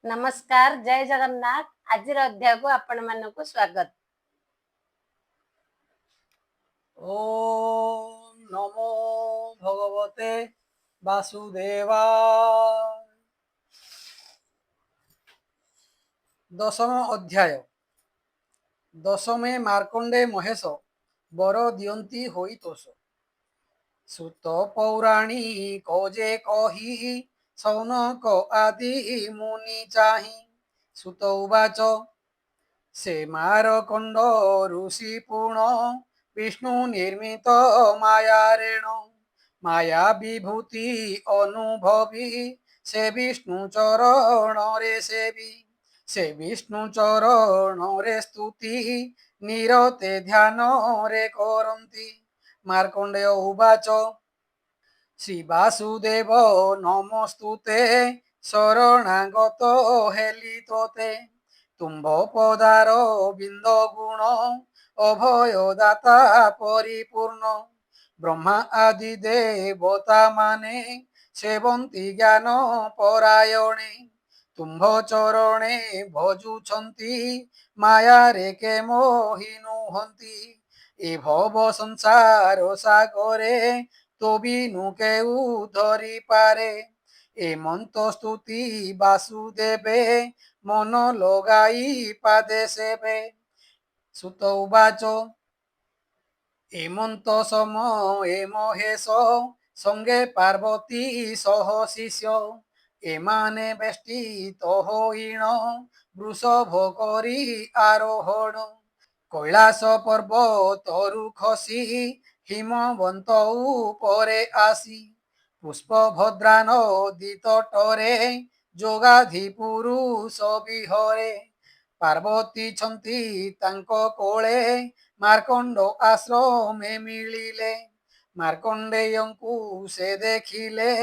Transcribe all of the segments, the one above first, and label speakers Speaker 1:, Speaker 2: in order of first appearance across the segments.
Speaker 1: नमस्कार जय जगन्नाथ। आज अध्याय को आपण मानक स्वागत।
Speaker 2: ओम नमो भगवते वासुदेवाय। दशम अध्याय। दशमे मार्कंडे महेश बर दियंती होई तोष। सुत पौराणी कजे कही सौनक आदि मुनि चाहि। सुत उवाच से मारकंड ऋषि पूर्ण विष्णु निर्मित मायारेण माया विभूति अनुभवी से विष्णु चरण रे सेवी से विष्णु चरण रे स्तुति निरते ध्यान रे करन्ति। मार्कंडेय उवाच श्री वासुदेव नमस्तुते शरणागत हेली तोते तुम्भ पदार बिंद गुण अभय दाता परिपूर्ण ब्रह्मा आदि देवता माने सेवंती ज्ञान परायणे तुम्भ चरणे भजुछंती माया रे के मोहिनु हंती ए भव संसार सागरे तो बिनु केउ धरि पारे ए मन्त्र स्तुति वासुदेवे मन लगाई पादे सेवे। सुत उवाच एमंत सम ए महेश संगे पार्वती सह शिष्य एमाने बेष्टित होइण वृषभ करी आरोहण कैलास पर्वतरु खसी हिमवंत उपरे आसी पुष्पभद्रा नदी तटरे जोगाधि पुरुष विहरे पार्वती छंती तांको कोळे मार्कंड आश्रमे मिलिले मार्कंडेयंकु से देखिले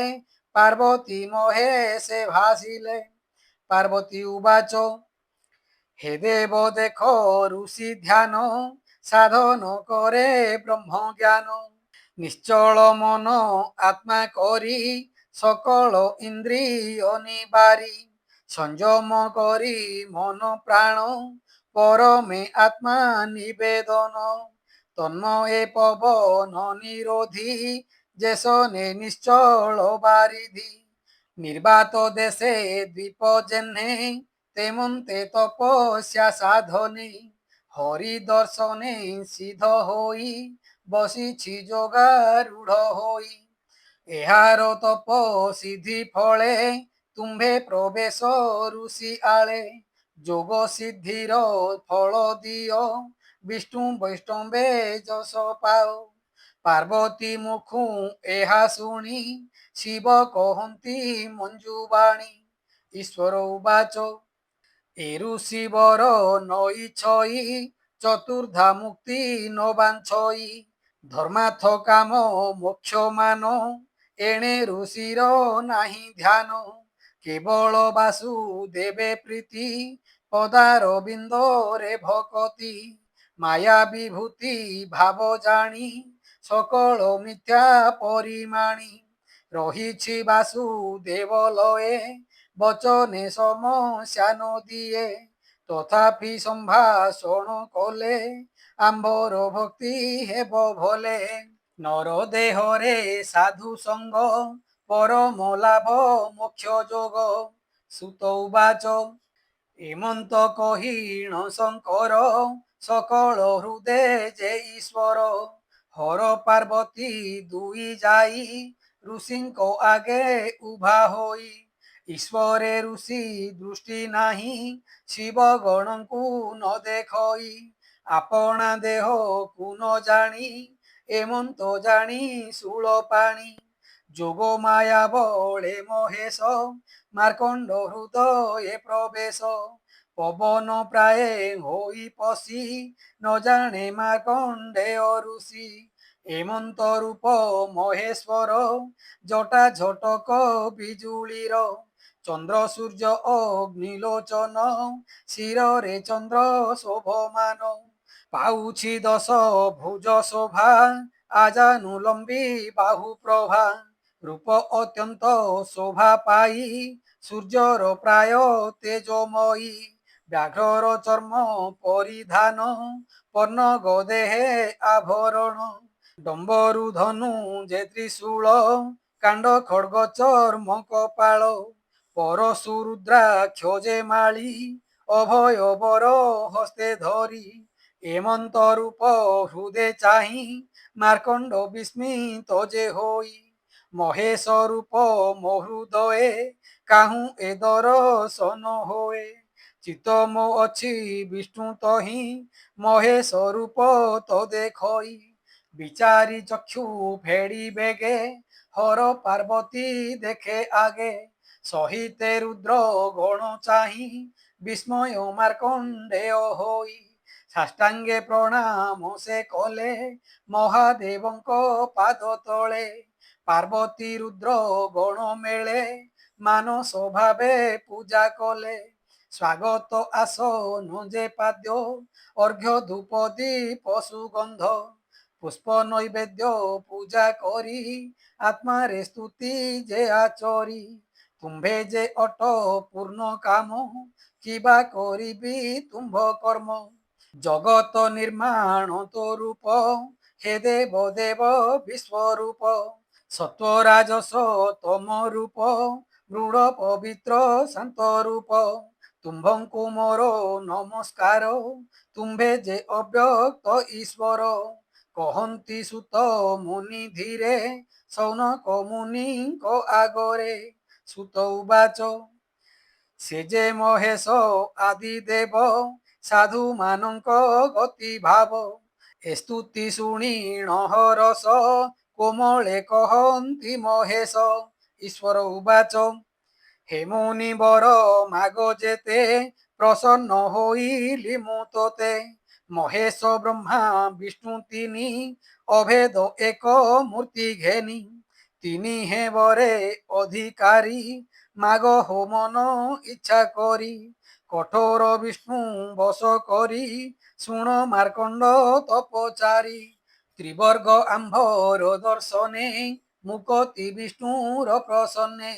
Speaker 2: पार्वती महेशे भासिले। पार्वती उवाच हे देव देख ऋषि ध्यान साधन करे ब्रह्म ज्ञान निश्चल मन आत्मा करी सकल इंद्रिय निबारी संयम करी मन प्राण परमे आत्मा निवेदन तन्मये पवन निरोधी जेसने निश्चल बारिधि निर्वात देशे द्वीप जेन्हे तेमन्ते तपस्या साधने हरि दर्शने सिद्ध होई बसिछि जोगारूढ़ होई एहार तप सिद्धि फले तुम्भे प्रवेश ऋषि आले जोग सिद्धिर फल दियो विष्णु वैष्णवे जस पाओ। पार्वती मुखु एहा शुणी शिव कहन्ति मंजुबाणी ईश्वर उवाच ए ऋषि वर नई छई चतुर्धा मुक्ति न बांछई धर्मार्थ काम मोक्ष मान एणे ऋषिर नाही ध्यान केवल वासुदेवे प्रीति पदार बिंदरे भकति माया विभूति भाव जानी सकल मिथ्या परिमाणी रहिछि वासुदेव लये बचने समस्या न दिए तथापि संभाषण कले आंबर भक्ति हेब भले नर देहरे साधु संग परम लाभ मोक्ष जोग। सुत उवाच एमंत कहीण शंकर सकल हृदय जे ईश्वर हर पार्वती दुई जाई ऋषिंको आगे उभा होई ईश्वरे ऋषि दृष्टि नाही शिव गणଙ୍କୁ न देखई आपणा देह को न जानी एमंत जानी शूल पाणी जोग माया बळे महेश मार्कंड हृदय प्रवेश पवन प्राय होई पशी न जाने मार्कंडेय ऋषि एमंत रूप महेश्वर जटा झटक बिजुलीर चंद्र सूर्य अग्निलोचन शिरे चंद्र शोभमान पाउछि दश भुज शोभा आजानुलंबी बाहु प्रभा रूप अत्यंत शोभा पाई ସୂର୍ଯ୍ୟର ପ୍ରାୟ ତେଜମୟୀ ବ୍ୟାଘ୍ରର ଚର୍ମ ପରିଧାନ ପର୍ଣ୍ଣ ଦେହେ ଆଭରଣ ଡମ୍ବରୁ ଧନୁ ଯେ ତ୍ରିଶୂଳ କାଣ୍ଡ ଖଡ୍ଗ ଚର୍ମ କପାଳ ପରଶୁ ରୁଦ୍ରାକ୍ଷ ଯେ ମାଳି ଅଭୟ ବର ହସ୍ତେ ଧରି ଏମନ୍ତ ରୂପ ହୃଦେ ଚାହିଁ ମାର୍କଣ୍ଡ ବିସ୍ମିତ ଯେ ହୋଇ ମହେଶ ରୂପ ମୋ ହୃଦୟେ କାହୁଁ ଏ ଦରଶନ ହୋଏ ଚିତ୍ତ ମୋ ଅଛି ବିଷ୍ଣୁ ତହିଁ ମହେଶ ରୂପ ତ ଦେଖଇ বিচারি চক্ষু ফেড়ি বেগে হর পার্বতী দেখে আগে সহিতে রুদ্র গণ চাহি বিস্ময় মার্কণ্ডেয় হই সাষ্টাঙ্গে প্রণাম সে কলে মহাদেবଙ୍କ পাদ তଳେ পার্বতী রুদ্র গণ মেଳେ ମାନସ ଭାବେ ପୂଜା କଲେ ସ୍ୱାଗତ ଆସନ ଯେ ପାଦ୍ୟ ଅର୍ଘ୍ୟ ଧୂପ ଦୀପ ସୁଗନ୍ଧ ପୁଷ୍ପ ନୈବେଦ୍ୟ ପୂଜା କରି ଆତ୍ମାରେ ସ୍ତୁତି ଯେ ଆଚରି ତୁମ୍ଭେ ଯେ ଅଟ ପୂର୍ଣ୍ଣ କାମ କିବା କରିବି ତୁମ୍ଭ କର୍ମ ଜଗତ ନିର୍ମାଣ ତ ରୂପ ହେ ଦେବ ଦେବ ବିଶ୍ୱରୂପ ସତ୍ୱ ରାଜସ ତମ ରୂପ ମୃଡ଼ ପବିତ୍ର ଶାନ୍ତ ରୂପ ତୁମ୍ଭଙ୍କୁ ମୋର ନମସ୍କାର ତୁମ୍ଭେ ଯେ ଅବ୍ୟକ୍ତ ଈଶ୍ୱର କହନ୍ତି ସୁତ ମୁନି ଧୀରେ ସୌନକ ମୁନିଙ୍କ ଆଗରେ ସୁତ ଉବାଚ ସେ ଯେ ମହେଶ ଆଦି ଦେବ ସାଧୁ ମାନଙ୍କ ଗତି ଭାବ ଏ ସ୍ତୁତି ଶୁଣି ହରସ କୋମଳେ କହନ୍ତି ମହେଶ ଈଶ୍ୱର ଉବାଚ হে মুনি বর মাগ যেতে প্রসন্ন হইলি মু তোতে মহেশ ব্রহ্মা বিষ্ণু তিনি অভেদ এক মূর্তি ঘেনি তিনি হে বরে অধিকারী মাগ হো মন ইচ্ছা করি কঠোর বিষ্ণু বশ করি শুণ মার্কণ্ড তপচারী ত্রিবর্গ আম্ভর দর্শনে মুকতি বিষ্ণুর প্রসন্নে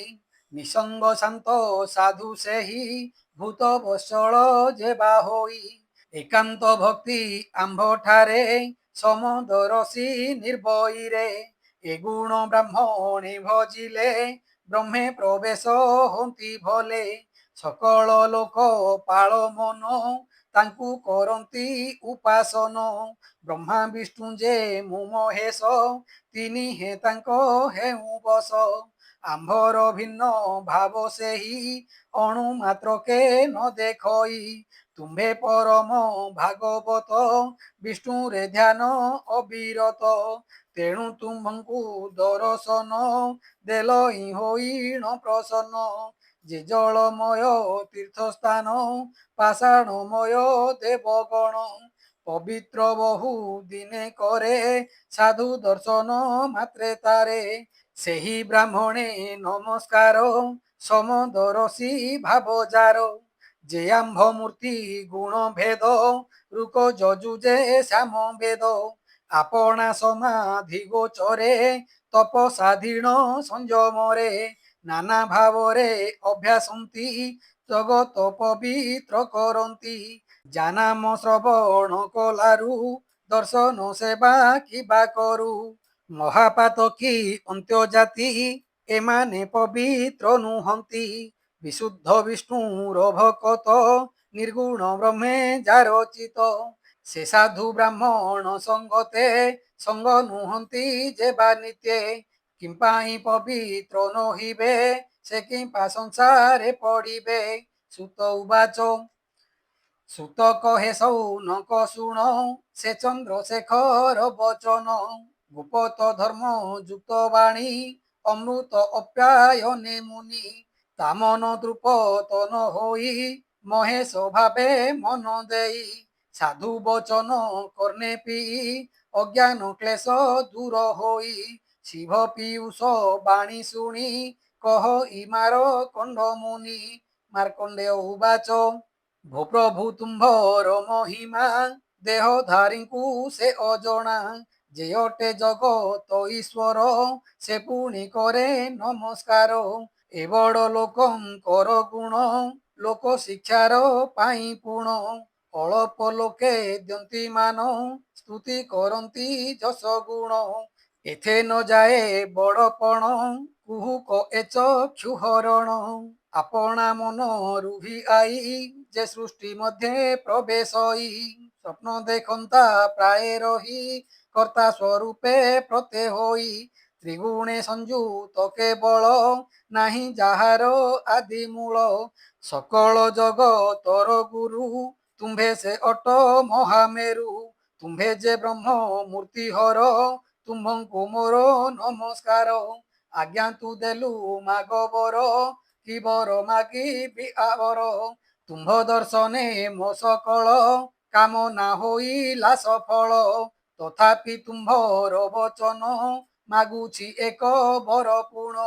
Speaker 2: নিসঙ্গ শান্ত সাধু সেহি ভূত বৎসଳ যে বাহୋଇ একান্ত ভক্তি আম্ভ ঠারে সমদরসী নির্ভয়ীরে এ গুণ ব্রাহ্মণী ভজিলে ব্রহ্মে প্রবেশ হନ୍ତି ভলে সকল লোক পাଳ মନ ତାଙ୍କୁ କରନ୍ତି ଉପାସନ ବ୍ରହ୍ମା ବିଷ୍ଣୁ ଯେ ମୁଁ ମହେଶ ତିନି ହେ ତାଙ୍କ ହେଉ ବଶ ଆମ୍ଭର ଭିନ୍ନ ଭାବ ସେହି ଅଣୁ ମାତ୍ରକେ ନ ଦେଖଇ ତୁମ୍ଭେ ପରମ ଭାଗବତ ବିଷ୍ଣୁରେ ଧ୍ୟାନ ଅବିରତ ତେଣୁ ତୁମ୍ଭଙ୍କୁ ଦର୍ଶନ ଦେଲଇ ହୋଇଣ ପ୍ରସନ୍ନ ଯେ ଜଳମୟ ତୀର୍ଥସ୍ଥାନ ପାଷାଣମୟ ଦେବଗଣ ପବିତ୍ର ବହୁ ଦିନେ କରେ ସାଧୁ ଦର୍ଶନ ମାତ୍ରେ ତାରେ ସେହି ବ୍ରାହ୍ମଣେ ନମସ୍କାର ସମଦରସୀ ଭାବ ଯାର ଯେ ଆମ୍ଭ ମୂର୍ତ୍ତି ଗୁଣ ଭେଦ ରୁକ ଯଜୁଜେ ଶ୍ୟାମ ବେଦ ଆପଣା ସମାଧି ଗୋଚରେ ତପସାଧୀନ ସଂଯମରେ ନାନା ଭାବରେ ଅଭ୍ୟାସନ୍ତି ଜଗତ ପବିତ୍ର କରନ୍ତି ଜାନାମ ଶ୍ରବଣ କଲାରୁ ଦର୍ଶନ ସେବା କିବା କରୁ ମହାପାତ କି ଅନ୍ତ୍ୟଜାତି ଏମାନେ ପବିତ୍ର ନୁହନ୍ତି ବିଶୁଦ୍ଧ ବିଷ୍ଣୁର ଭକତ ନିର୍ଗୁଣ ବ୍ରହ୍ମେ ଯାର ଚିତ ସେ ସାଧୁ ବ୍ରାହ୍ମଣ ସଙ୍ଗତେ ସଙ୍ଗ ନୁହନ୍ତି ଯେ ବା ନିତ୍ୟେ କିମ୍ପାଇଁ ପବିତ୍ର ନହିବେ ସେ କିମ୍ପା ସଂସାରେ ପଡ଼ିବେ ସୁତ ଉବାଚ ସୁତ କହେ ସୌନକ ଶୁଣ ସେ ଚନ୍ଦ୍ରଶେଖର ବଚନ ଗୁପତ ଧର୍ମ ଯୁକ୍ତ ବାଣୀ ଅମୃତ ଅପ୍ୟାୟନେ ମୁନି ତା ମନ ଦ୍ରୁପତନ ହୋଇ ମହେଶ ଭାବେ ମନ ଦେଇ ସାଧୁ ବଚନ କର୍ଣ୍ଣେ ପିଇ ଅଜ୍ଞାନ କ୍ଲେଶ ଦୂର ହୋଇ ଶିବ ପୀୟୁଷ ବାଣୀ ଶୁଣି କହ ଇମାର କଣ୍ଡ ମୁନି ମାର୍କଣ୍ଡେୟ ଉବାଚ ଭୋ ପ୍ରଭୁ ତୁମ୍ଭର ମହିମା ଦେହଧାରୀଙ୍କୁ ସେ ଅଜଣା ଯେ ଅଟେ ଜଗତ ଈଶ୍ୱର ସେ ପୁଣି କରେ ନମସ୍କାର ଏ ବଡ଼ ଲୋକଙ୍କର ଗୁଣ ଲୋକ ଶିକ୍ଷାର ପାଇଁ ପୁଣ ଅଳପ ଲୋକେ ଦିଅନ୍ତି ମାନ ସ୍ତୁତି କରନ୍ତି ଯଶ ଗୁଣ ଏଥେ ନ ଯାଏ ବଡ଼ପଣ କୁହୁକ ଏ ଚକ୍ଷୁ ହରଣ ଆପଣା ମନ ରୁଭି ଆଇ ଯେ ସୃଷ୍ଟି ମଧ୍ୟରେ ପ୍ରବେଶଇ ସ୍ୱପ୍ନ ଦେଖନ୍ତା ପ୍ରାୟ ରହି କର୍ତ୍ତା ସ୍ୱରୂପେ ପ୍ରତ୍ୟୟ ହୋଇ ତ୍ରିଗୁଣେ ସଂଯୁକ୍ତ କେବଳ ନାହିଁ ଯାହାର ଆଦି ମୂଳ ସକଳ ଜଗତର ଗୁରୁ ତୁମ୍ଭେ ସେ ଅଟ ମହାମେରୁ ତୁମ୍ଭେ ଯେ ବ୍ରହ୍ମ ମୂର୍ତ୍ତି ହର ତୁମ୍ଭଙ୍କୁ ମୋର ନମସ୍କାର ଆଜ୍ଞା ତୁ ଦେଲୁ ମାଗବର କି ବର ମାଗିବି ଆବର ତୁମ୍ଭ ଦର୍ଶନେ ମୋ ସକଳ କାମନା ହୋଇଲା ସଫଳ ତଥାପି ତୁମ୍ଭର ବଚନ ମାଗୁଛି ଏକ ବର ପୁଣ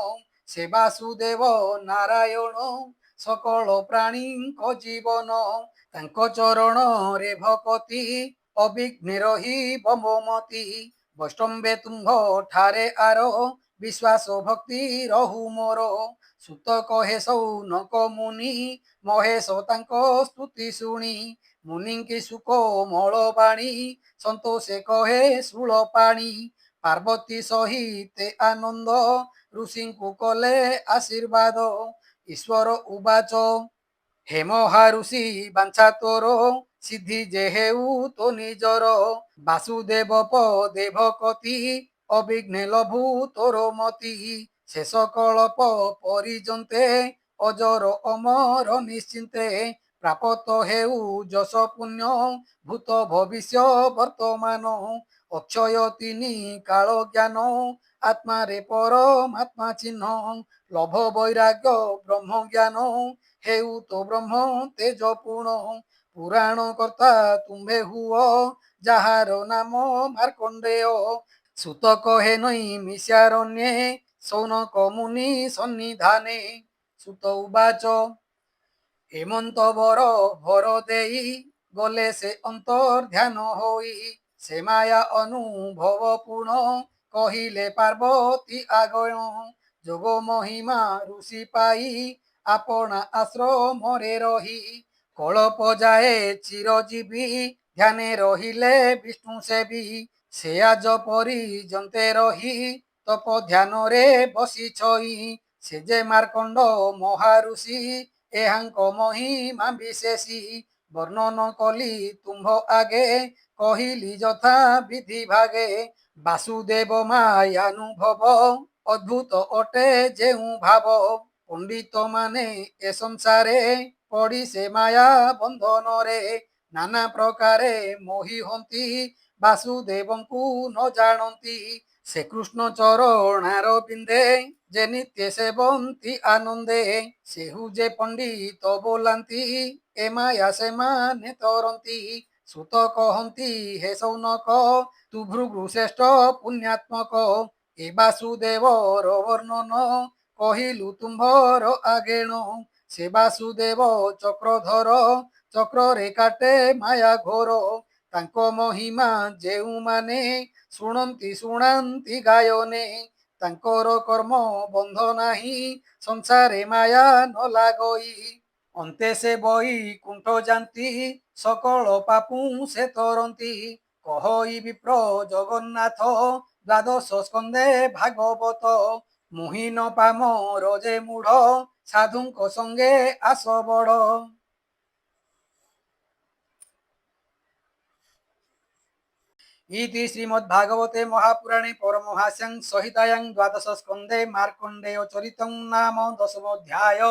Speaker 2: ସେ ବାସୁଦେବ ନାରାୟଣ ସକଳ ପ୍ରାଣୀଙ୍କ ଜୀବନ ତାଙ୍କ ଚରଣରେ ଭକତି ଅବିଘ୍ନେ ରହିବ ମୋ ମତି ବୈଷ୍ଣବେ ତୁମ୍ଭ ଠାରେ ଆର ବିଶ୍ୱାସ ଭକ୍ତି ରହୁ ମୋର ସୁତ କହେ ସୌନକ ମୁନି ମହେଶ ତାଙ୍କ ସ୍ତୁତି ଶୁଣି ମୁନିଙ୍କି ସୁକ ମଳ ବାଣୀ ସନ୍ତୋଷେ କହେ ଶୂଳ ପାଣି ପାର୍ବତୀ ସହିତେ ଆନନ୍ଦ ଋଷିଙ୍କୁ କଲେ ଆଶୀର୍ବାଦ ଈଶ୍ୱର ଉବାଚ ହେ ମହାରୁଷି ବାଞ୍ଛା ତୋର ସିଦ୍ଧି ଯେ ହେଉ ତୋ ନିଜର ବାସୁଦେବ ପଦେ ଭକତି ଅବିଘ୍ନେ ଲଭୁ ତୋର ମତି ଶେଷ କଳପ ପରିଜନ୍ତେ ଅଜର ଅମର ନିଶ୍ଚିନ୍ତେ ପ୍ରାପତ ହେଉ ଯଶ ପୁଣ୍ୟ ଭୂତ ଭବିଷ୍ୟ ବର୍ତ୍ତମାନ ଅକ୍ଷୟ ତିନି କାଳ ଜ୍ଞାନ ଆତ୍ମାରେ ପରମାତ୍ମା ଚିହ୍ନ ଲଭ ବୈରାଗ୍ୟ ବ୍ରହ୍ମ ଜ୍ଞାନ ହେଉ ତ ବ୍ରହ୍ମ ତେଜ ପୁଣ ପୁରାଣ କର୍ତ୍ତା ତୁମ୍ଭେ ହୁଅ ଯାହାର ନାମ ମାର୍କଣ୍ଡେୟ ସୁତ କହେ ନଈ ମିଶାରଣ୍ୟେ ସୌନକ ମୁନି ସନ୍ନିଧାନେ ସୁତ ଉବାଚ ହେମନ୍ତ ବର ଭର ଦେଇ ଗଲେ ସେ ଅନ୍ତର୍ଧ୍ୟାନ ହୋଇ ସେ ମାୟା ଅନୁଭବ ପୁଣ କହିଲେ ପାର୍ବତୀ ଆଗଣ ଯୋଗ ମହିମା ଋଷି ପାଇ ଆପଣା ଆଶ୍ରମରେ ରହି କଳପ ଯାଏ ଚିରଜୀବୀ ଧ୍ୟାନେ ରହିଲେ ବିଷ୍ଣୁ ସେବୀ ସେ ଆଜ ପରିଜନ୍ତେ ରହି ତପ ଧ୍ୟାନରେ ବସିଛଇ ସେ ଯେ ମାର୍କଣ୍ଡ ମହାରୁଷି ଏହାଙ୍କ ମହିମା ବିଶେଷୀ ବର୍ଣ୍ଣନ କଲି ତୁମ୍ଭ ଆଗେ କହିଲି ଯଥା ବିଧି ଭାଗେ ବାସୁଦେବ ମାୟାନୁଭବ ଅଦ୍ଭୁତ ଅଟେ ଯେଉଁ ଭାବ ପଣ୍ଡିତ ମାନେ ଏ ସଂସାରେ ପଡ଼ି ସେ ମାୟା ବନ୍ଧନରେ ନାନା ପ୍ରକାରେ ମୋହି ହନ୍ତି ବାସୁଦେବଙ୍କୁ ନ ଜାଣନ୍ତି ସେ କୃଷ୍ଣ ଚରଣାର ବିନ୍ଦେ ଯେ ନିତ୍ୟ ସେବନ୍ତି ଆନନ୍ଦେ ସେହୁ ଯେ ପଣ୍ଡିତ ବୋଲାନ୍ତି ଏ ମାୟା ସେମାନେ ତରନ୍ତି ସୁତ କହନ୍ତି ହେ ସୌନକ ତୁ ଭୃଗୁ ଶ୍ରେଷ୍ଠ ପୁଣ୍ୟାତ୍ମକ ଏ ବାସୁଦେବର ବର୍ଣ୍ଣନ କହିଲୁ ତୁମ୍ଭର ଆଗେଣ ସେ ବାସୁଦେବ ଚକ୍ରଧର ଚକ୍ରରେ କାଟେ ମାୟା ଘୋର ତାଙ୍କ ମହିମା ଯେଉଁମାନେ ଶୁଣନ୍ତି ଶୁଣାନ୍ତି ଗାୟନେ ତାଙ୍କର କର୍ମ ବନ୍ଧ ନାହିଁ ସଂସାରେ ମାୟା ନ ଲାଗଇ ଅନ୍ତେ ସେ ବୈକୁଣ୍ଠ ଯାନ୍ତି ସକଳ ପାପୁ ସେ ତରନ୍ତି କହଇ ବିପ୍ର ଜଗନ୍ନାଥ ଦ୍ୱାଦଶ ସ୍କନ୍ଧେ ଭାଗବତ ମୁହିନ ପାମ ରଜେ ମୂଢ ସାଧୁଙ୍କ ସଙ୍ଗେ ଆସ ବଡ଼ इति श्रीमद्भागवते महापुराणे परमहास्यां संहितायां द्वादश स्कन्धे मार्कण्डेय चरितं नाम 10मोऽध्याय।